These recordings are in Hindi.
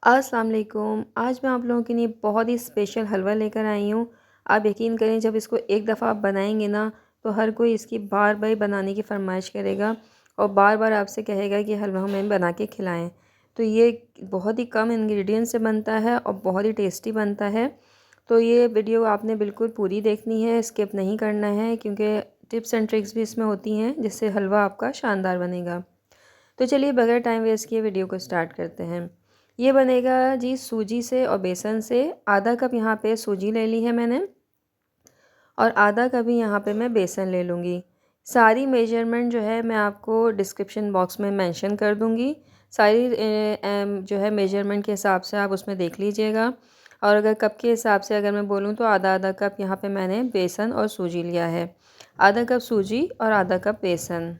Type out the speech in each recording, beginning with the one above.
अस्सलाम वालेकुम। आज मैं आप लोगों के लिए बहुत ही स्पेशल हलवा लेकर आई हूँ। आप यकीन करें, जब इसको एक दफ़ा आप बनाएंगे ना तो हर कोई इसकी बार बार बनाने की फरमाइश करेगा और बार बार आपसे कहेगा कि हलवा हमें बना के खिलाएं। तो ये बहुत ही कम इंग्रेडिएंट से बनता है और बहुत ही टेस्टी बनता है। तो ये वीडियो आपने बिल्कुल पूरी देखनी है, स्किप नहीं करना है, क्योंकि टिप्स एंड ट्रिक्स भी इसमें होती हैं जिससे हलवा आपका शानदार बनेगा। तो चलिए बगैर टाइम वेस्ट किए वीडियो को स्टार्ट करते हैं। ये बनेगा जी सूजी से और बेसन से। आधा कप यहाँ पे सूजी ले ली है मैंने और आधा कप ही यहाँ पे मैं बेसन ले लूँगी। सारी मेजरमेंट जो है मैं आपको डिस्क्रिप्शन बॉक्स में मेंशन कर दूँगी। सारी जो है मेजरमेंट के हिसाब से आप उसमें देख लीजिएगा। और अगर कप के हिसाब से अगर मैं बोलूँ तो आधा आधा कप यहाँ पे मैंने बेसन और सूजी लिया है। आधा कप सूजी और आधा कप बेसन।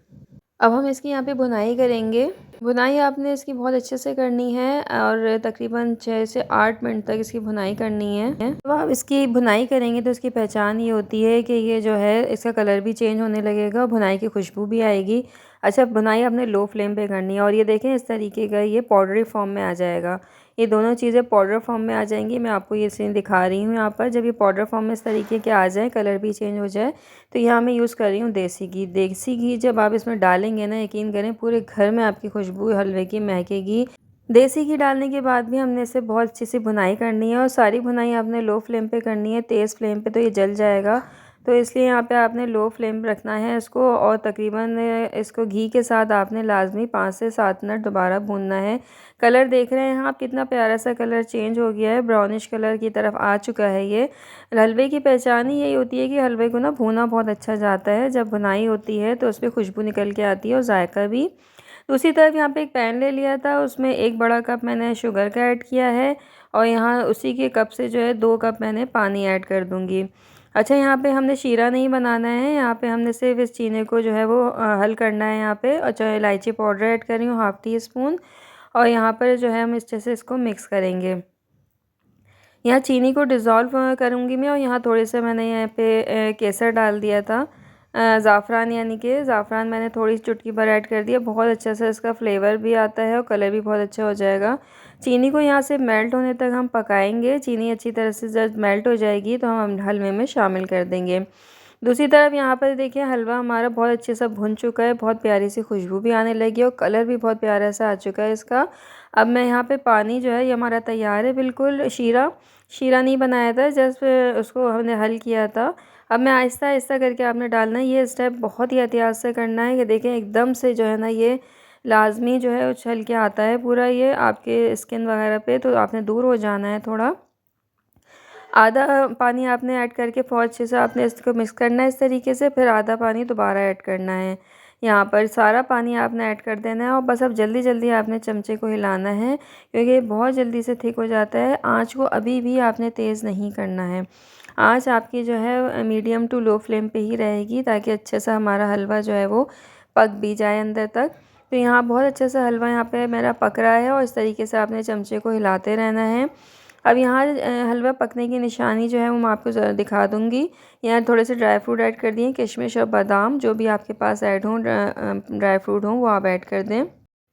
अब हम इसकी यहाँ पे बुनाई करेंगे। बुनाई आपने इसकी बहुत अच्छे से करनी है और तकरीबन 6 से 8 मिनट तक इसकी बुनाई करनी है। जब आप इसकी बुनाई करेंगे तो इसकी पहचान ये होती है कि ये जो है इसका कलर भी चेंज होने लगेगा और बुनाई की खुशबू भी आएगी। अच्छा, बुनाई आपने लो फ्लेम पे करनी है और ये देखें इस तरीके का ये पाउडरी फॉर्म में आ जाएगा। ये दोनों चीज़ें पाउडर फॉर्म में आ जाएंगी। मैं आपको ये सीन दिखा रही हूँ यहाँ पर। जब ये पाउडर फॉर्म में इस तरीके के आ जाए, कलर भी चेंज हो जाए, तो यहाँ मैं यूज़ कर रही हूँ देसी घी। देसी घी जब आप इसमें डालेंगे ना, यकीन करें पूरे घर में आपकी खुशबू हलवे की महकेगी। देसी घी डालने के बाद भी हमने इसे बहुत अच्छी सी भुनाई करनी है और सारी भुनाई आपने लो फ्लेम पे करनी है। तेज़ फ्लेम पे तो ये जल जाएगा, तो इसलिए यहाँ पे आपने लो फ्लेम रखना है इसको। और तकरीबन इसको घी के साथ आपने लाजमी 5 से 7 मिनट दोबारा भूनना है। कलर देख रहे हैं आप, कितना प्यारा सा कलर चेंज हो गया है, ब्राउनिश कलर की तरफ आ चुका है ये। हलवे की पहचान ही यही होती है कि हलवे को ना भूना बहुत अच्छा जाता है। जब भुनाई होती है तो उस पर खुशबू निकल के आती है और जायका भी। दूसरी तरफ यहाँ पे एक पैन ले लिया था, उसमें 1 बड़ा कप मैंने शुगर का ऐड किया है और यहाँ उसी के कप से जो है 2 कप मैंने पानी ऐड कर दूँगी। अच्छा, यहाँ पे हमने शीरा नहीं बनाना है, यहाँ पे हमने सिर्फ इस चीनी को जो है वो हल करना है यहाँ पे। और जो इलायची पाउडर ऐड कर रही हूँ ½ टी स्पून। और यहाँ पर जो है हम इस तरह से इसको मिक्स करेंगे। यहाँ चीनी को डिज़ोल्व करूँगी मैं और यहाँ थोड़े से मैंने यहाँ पे केसर डाल दिया था। ज़ाफ़रान, यानी कि ज़ाफ़रान मैंने थोड़ी चुटकी भर ऐड कर दिया। बहुत अच्छा सा इसका फ्लेवर भी आता है और कलर भी बहुत अच्छा हो जाएगा। चीनी को यहाँ से मेल्ट होने तक हम पकाएंगे। चीनी अच्छी तरह से जब मेल्ट हो जाएगी तो हम हलवे में शामिल कर देंगे। दूसरी तरफ यहाँ पर देखिए हलवा हमारा बहुत अच्छे से भुन चुका है, बहुत प्यारी सी खुशबू भी आने लगी और कलर भी बहुत प्यारा सा आ चुका है इसका। अब मैं यहाँ पे पानी जो है ये हमारा तैयार है बिल्कुल। शीरा शीरा नहीं बनाया था, जस्ट उसको हमने हल किया था। अब मैं आहिस्ता आहिस्ता करके आपने डालना है। ये स्टेप बहुत ही एहतियात से करना है कि देखें एकदम से जो है ना ये लाजमी जो है उछल के आता है पूरा ये आपके स्किन वगैरह पे, तो आपने दूर हो जाना है थोड़ा। आधा पानी आपने ऐड करके बहुत अच्छे से आपने इसको मिक्स करना है इस तरीके से। फिर आधा पानी दोबारा ऐड करना है। यहाँ पर सारा पानी आपने ऐड कर देना है और बस अब जल्दी जल्दी आपने चमचे को हिलाना है, क्योंकि ये बहुत जल्दी से थिक हो जाता है। आँच को अभी भी आपने तेज़ नहीं करना है। आँच आपकी जो है मीडियम टू लो फ्लेम पे ही रहेगी, ताकि अच्छे से हमारा हलवा जो है वो पक भी जाए अंदर तक। तो यहाँ बहुत अच्छे से हलवा यहाँ पे मेरा पक रहा है और इस तरीके से आपने चमचे को हिलाते रहना है। अब यहाँ हलवा पकने की निशानी जो है वो मैं आपको ज़रा दिखा दूँगी। यहाँ थोड़े से ड्राई फ्रूट ऐड कर दिए, किशमिश और बादाम, जो भी आपके पास ऐड हों ड्राई फ्रूट हों वो आप ऐड कर दें।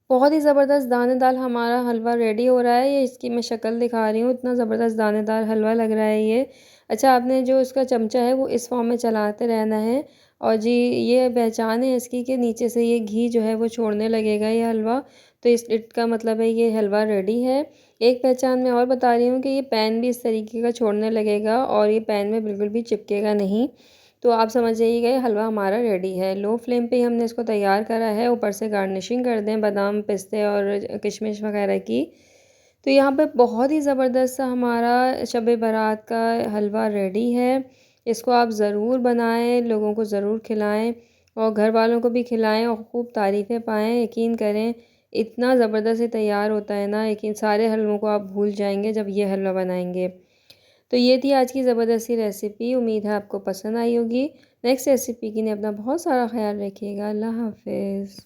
बहुत ही ज़बरदस्त दानेदार हमारा हलवा रेडी हो रहा है। ये इसकी मैं शक्ल दिखा रही हूँ, इतना ज़बरदस्त दानेदार हलवा लग रहा है ये। अच्छा, आपने जो इसका चमचा है वो इस फॉर्म में चलाते रहना है। और जी ये पहचान है इसकी कि नीचे से ये घी जो है वो छोड़ने लगेगा ये हलवा, तो इसका मतलब है ये हलवा रेडी है। एक पहचान मैं और बता रही हूँ कि ये पैन भी इस तरीके का छोड़ने लगेगा और ये पैन में बिल्कुल भी चिपकेगा नहीं। तो आप समझ जाइएगा ये हलवा हमारा रेडी है। लो फ्लेम पे हमने इसको तैयार करा है। ऊपर से गार्निशिंग कर दें बादाम, पिस्ते और किशमिश वगैरह की। तो यहाँ पे बहुत ही ज़बरदस्त सा हमारा शब बारात का हलवा रेडी है। इसको आप ज़रूर बनाएं, लोगों को ज़रूर खिलाएं और घर वालों को भी खिलाएं और खूब तारीफ़ें पाएं। यकीन करें इतना ज़बरदस्त ये तैयार होता है ना, यकीन सारे हलवों को आप भूल जाएंगे जब ये हलवा बनाएंगे। तो ये थी आज की ज़बरदस्त सी रेसिपी। उम्मीद है आपको पसंद आई होगी। नेक्स्ट रेसिपी के लिए अपना बहुत सारा ख्याल रखिएगा। अल्लाह हाफ़िज़।